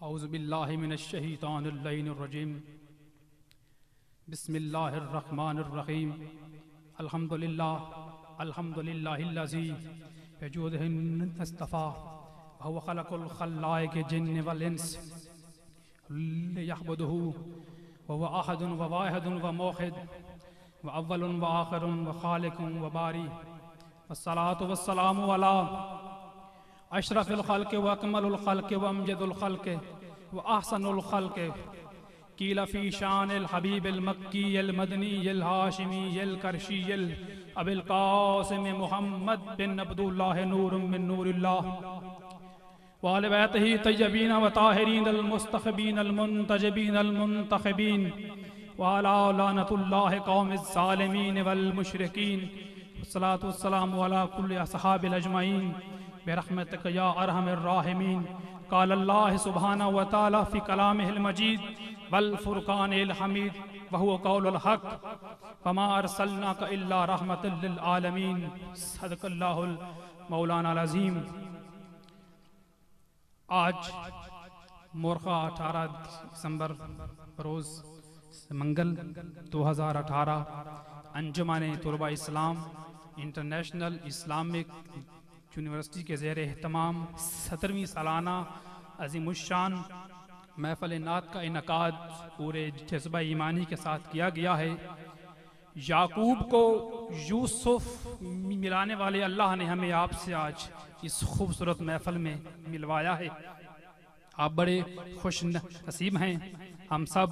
اعوذ باللہ من الشیطان اللعین الرجیم بسم اللہ الرحمن الرحیم الحمدللہ الذی بجودہ اصطفیٰ وهو خلق الخلائق جن والانس لیعبدہ وهو احد وواحد وموحد واول وآخر وخالق وباری والصلاة والسلام علی اشرف الخلق واکمل الخلق وامجد الخلق واحسن الخلق قیل فی شان الحبیب المکی المدنی الہاشمی القرشی ابی القاسم محمد بن عبداللہ نور من نور اللہ وآل بیتہ طیبین وطاہرین المستخبین المنتجبین المنتخبین وعلی لعنۃ اللہ قوم الظالمین والمشرکین والصلاة والسلام علی کل اصحاب الاجمعین برحمتک یا ارحم الراحمین قال اللہ سبحانہ وتعالی فی کلامہ المجید والفرقان الحمید وهو قول الحق وما ارسلناک الا رحمت للعالمین صدق اللہ مولانا العظیم۔ آج مورخہ 18 دسمبر روز منگل 2018 انجمن طلباء اسلام انٹرنیشنل اسلامک یونیورسٹی کے زیر اہتمام 17ویں سالانہ عظیم الشان محفل نعت کا انعقاد پورے جذبہ ایمانی کے ساتھ کیا گیا ہے۔ یعقوب کو یوسف ملانے والے اللہ نے ہمیں آپ سے آج اس خوبصورت محفل میں ملوایا ہے۔ آپ بڑے خوش نصیب ہیں۔ ہم سب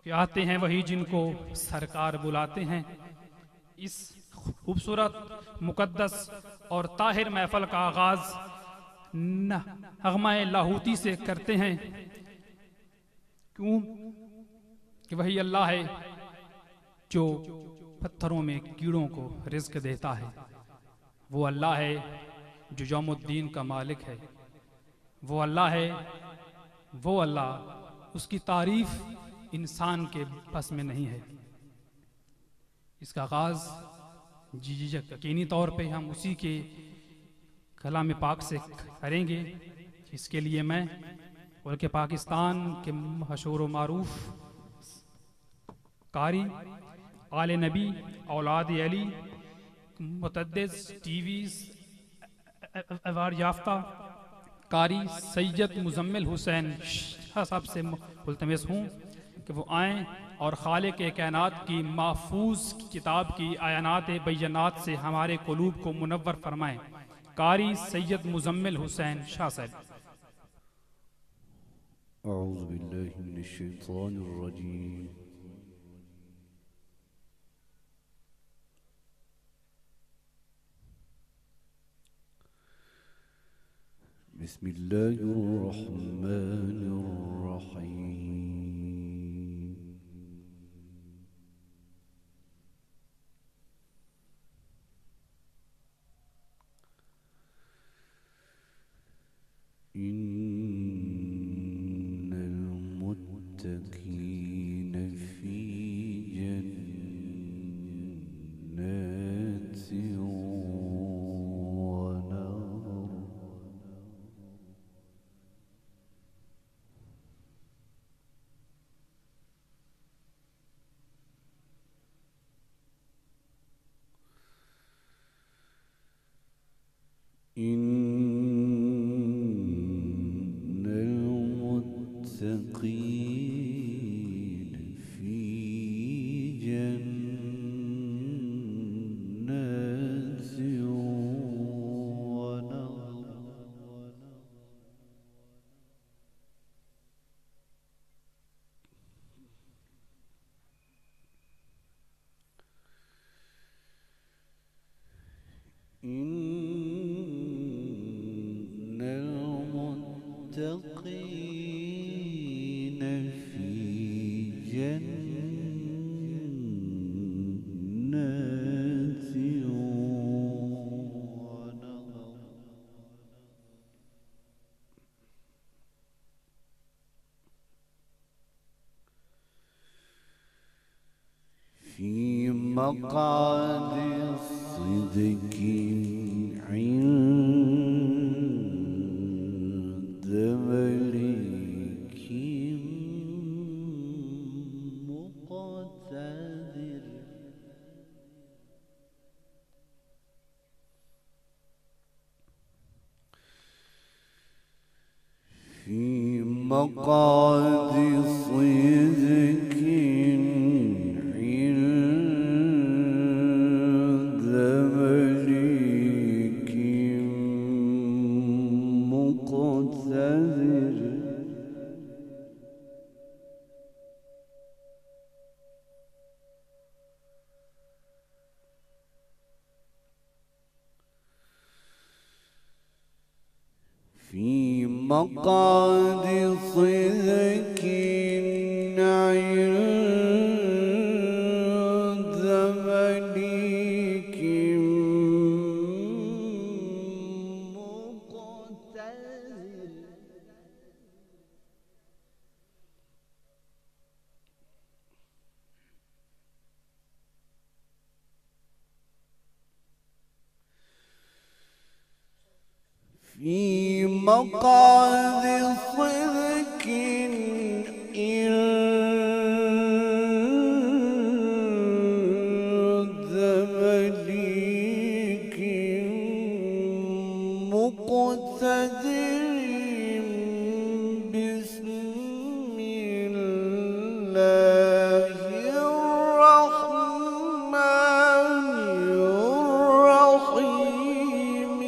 کہ آتے ہیں وہی جن کو سرکار بلاتے ہیں۔ اس خوبصورت مقدس اور طاہر محفل کا آغاز نغمہ لاہوتی سے کرتے ہیں۔ کیوں کہ وہی اللہ ہے جو پتھروں میں کیڑوں کو رزق دیتا ہے۔ وہ اللہ ہے جو یوم الدین کا مالک ہے۔ وہ اللہ ہے، وہ اللہ، اس کی تعریف انسان کے بس میں نہیں ہے۔ اس کا آغاز یقینی طور پہ ہم اسی کے کلام پاک سے کریں گے۔ اس کے لیے میں ملک پاکستان کے مشہور و معروف قاری، آل نبی، اولاد علی، متعدد ٹی ویز ایوارڈ یافتہ قاری سید مزمل حسین شاہ صاحب سے ملتمس ہوں کہ وہ آئیں اور خالق کائنات کی محفوظ کتاب کی آیات بینات سے ہمارے قلوب کو منور فرمائیں۔ قاری سید مزمل حسین شاہ صاحب۔ اعوذ باللہ من الشیطان الرجیم۔ بسم اللہ الرحمن الرحیم۔ ان المتقین فی جنات ونہر۔ ان المتقین فی جنات ونہر۔ ان المتقین فی جنات ونہر۔ فی مقعد صدق عند مليك في مقعد صدق عند مليك مقتدر في مقعد صدق عند مليك مقتدر في مقعد صدق عند مليك مقتدر بسم الله الرحمن الرحيم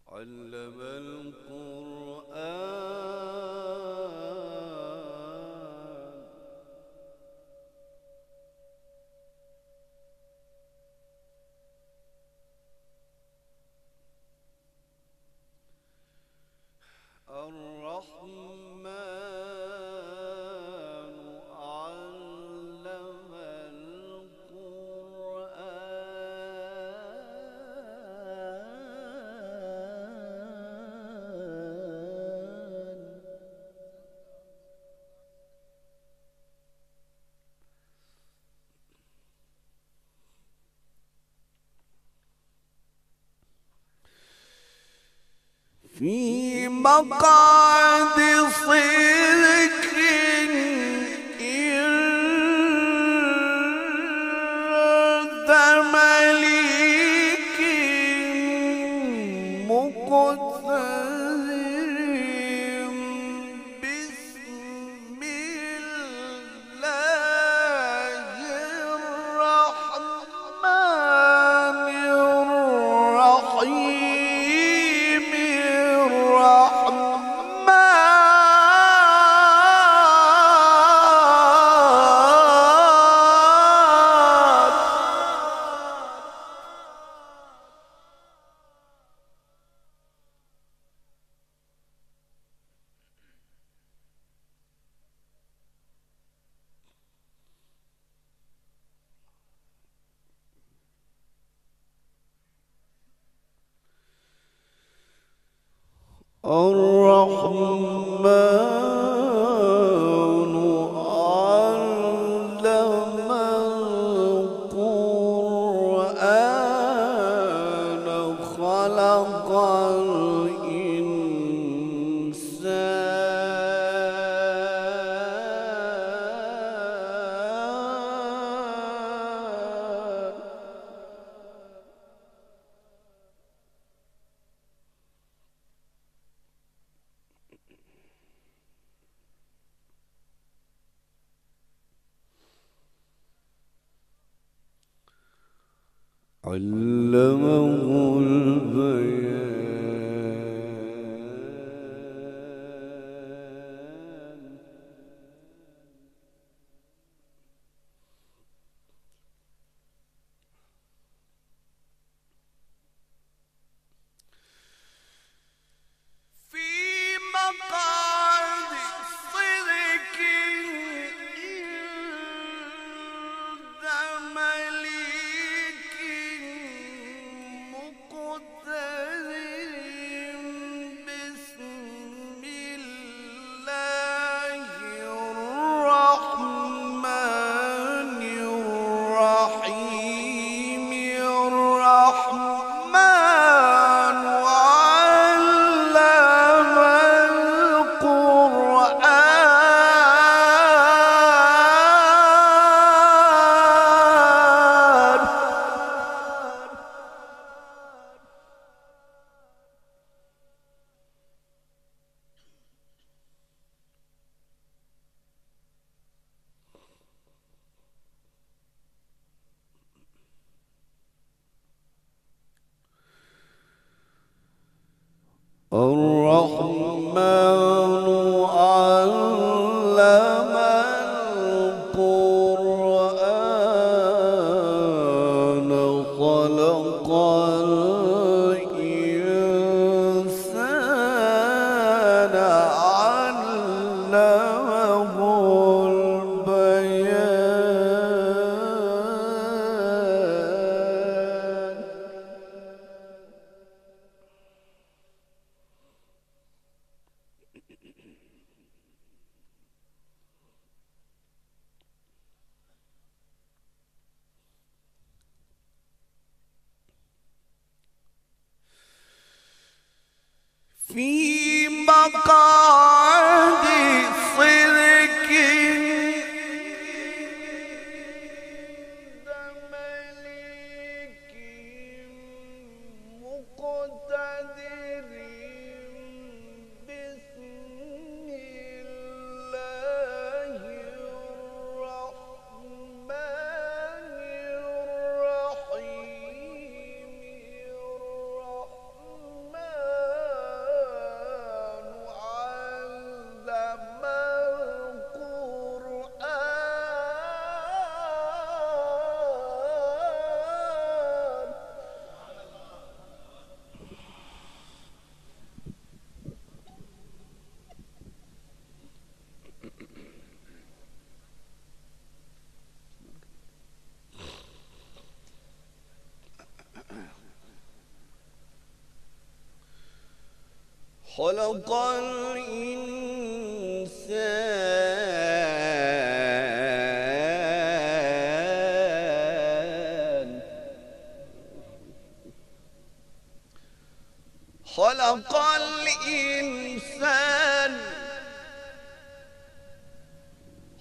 علم القرآن الرحمن علم القرآن في مقعد صدق عند مليك مقتدر بسم الله الرحمن الرحيم الرحمن علم القرآن خلق الإنسان علمه البيان في مقعد صدق عند مليك مقتدر الإنسان علمه البيان. في مقعد صدق عند ملك مقتدر، بسم الله الرحمن الرحيم. خلق الإنسان، خلق الإنسان،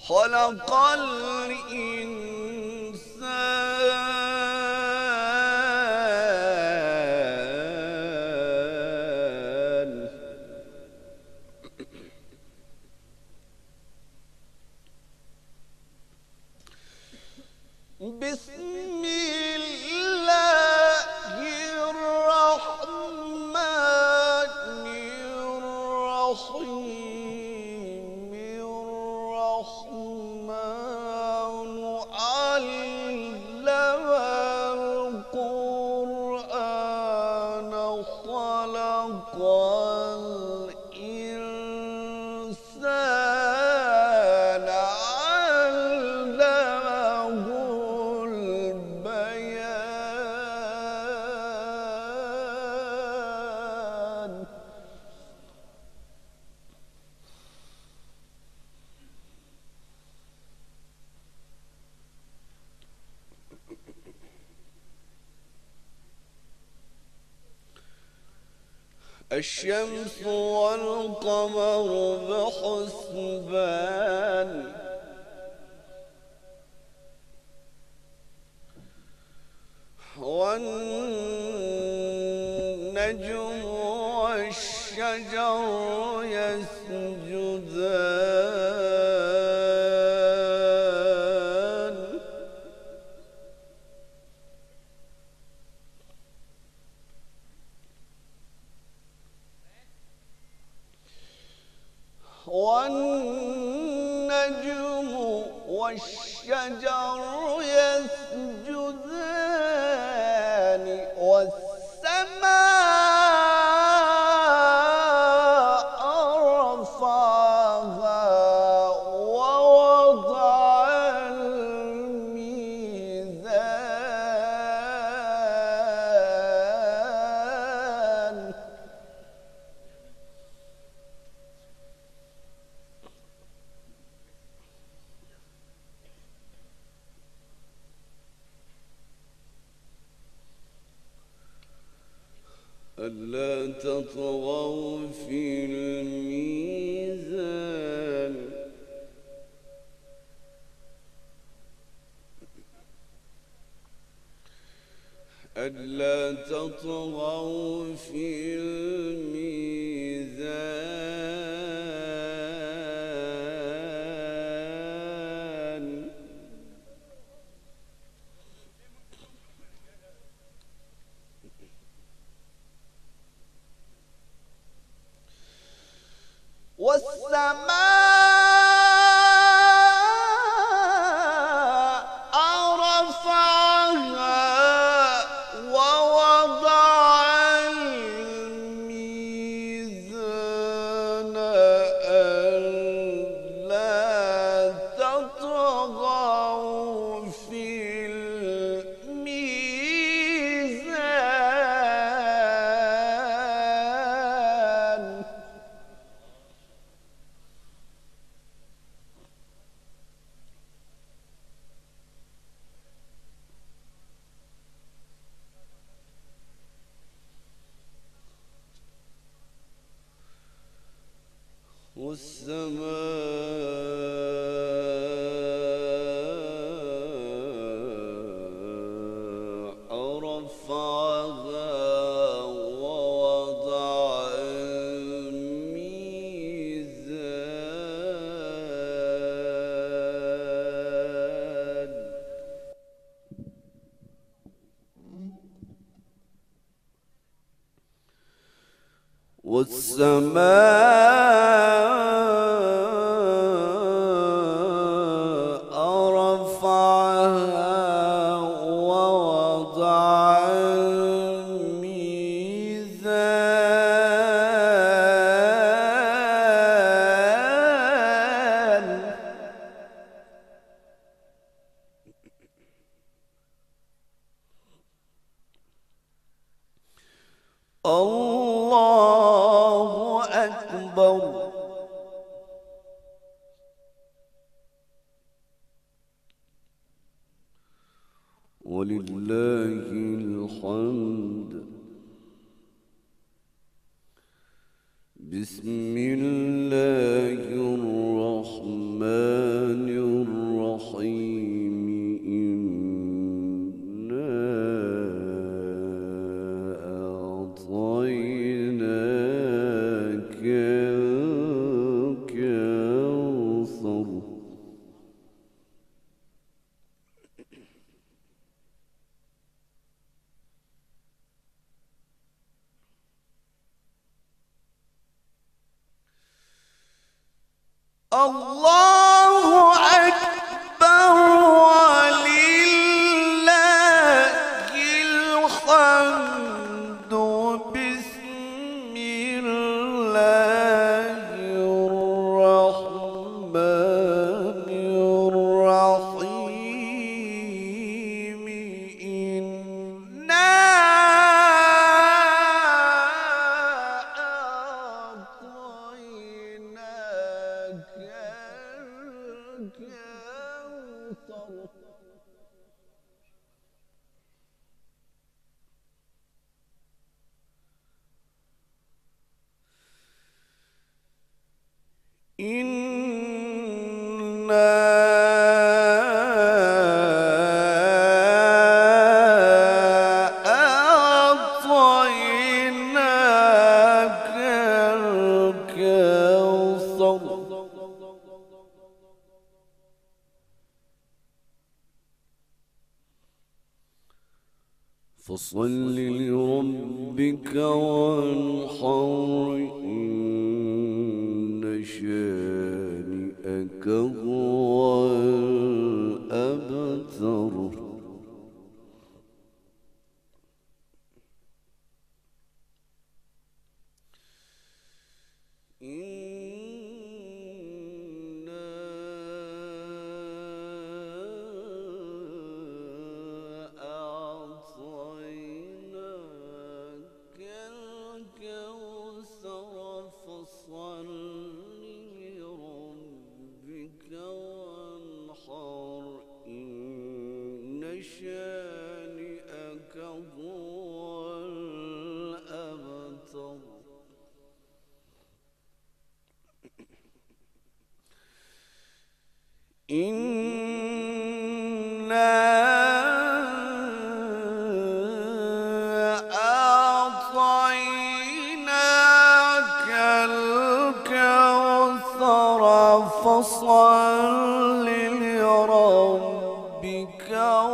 خلق الإنسان. بسم الله الرحمن الرحيم. الرحمن علم القرآن، خلق الإنسان علمه البيان. الشمس والقمر بحسبان، والنجم والشجر يسجدان. والنجم والشجر يسجدان، والسماء رفعها ووضع الميزان. ألا تطغوا في الميزان. ألا تطغوا في الميزان. والسماء رفعها ووضع والسماء رفعها ووضع الميزان والسماء رفعها ووضع الميزان الله أكبر ولله الحمد. بسم الله الرحمن الرحيم. إنا أعطيناك الكوثر. الله أكبر ولله الحمد. بسم الله الرحمن الرحيم. إنا أعطيناك الكوثر. إنا أعطيناك الكوثر. فصل لربك وانحر. إن شانئك هو الأبتر. فصل لربك وانحر. إن شانئك هو الأبتر. إنا أعطيناك الكوثر. فصل لربك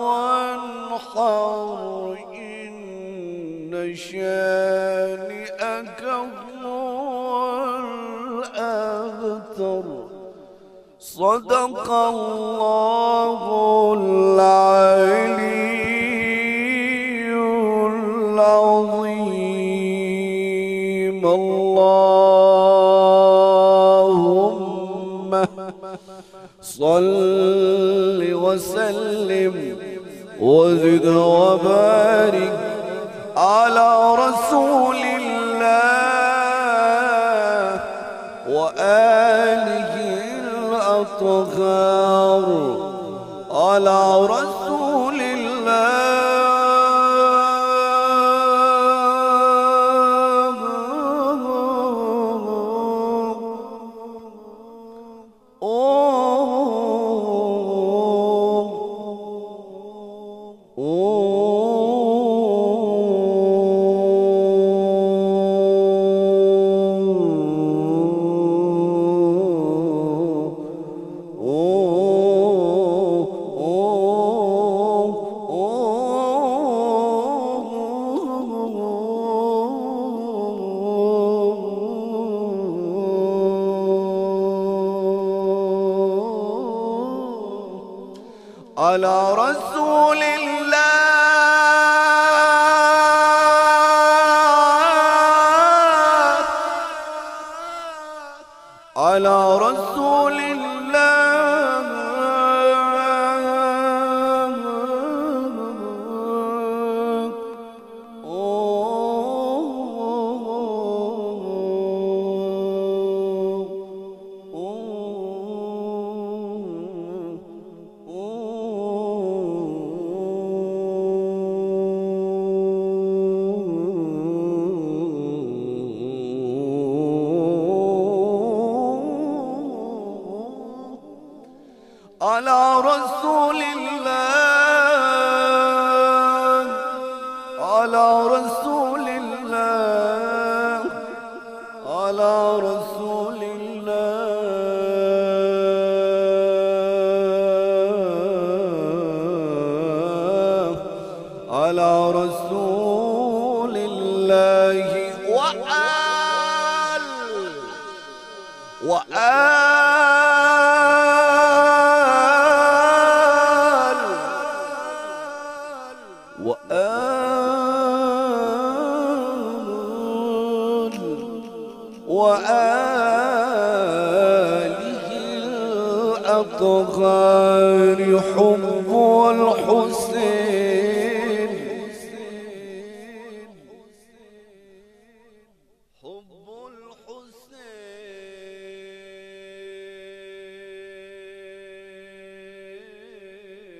وانحر. إن شانئك هو الأبتر. صدق الله العلي العظيم. اللهم صل وسلم وزد وبارك على رسول الله وآله الأطهار. على رسول الله. على رسول الله على رسول الله على رسول الله على رسول الله على رسول الله على رسول الله وآله الأطهار حب الحسين حب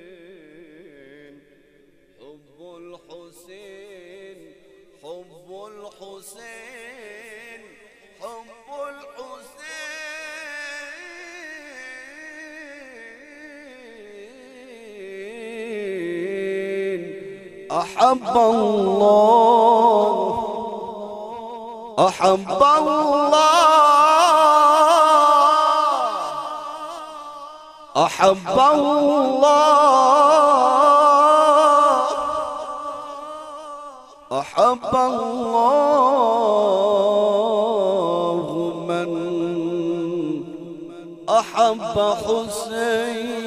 الحسين حب الحسين حب الحسين حب الحسين أحب الله أحب الله أحب الله أحب الله من أحب حسين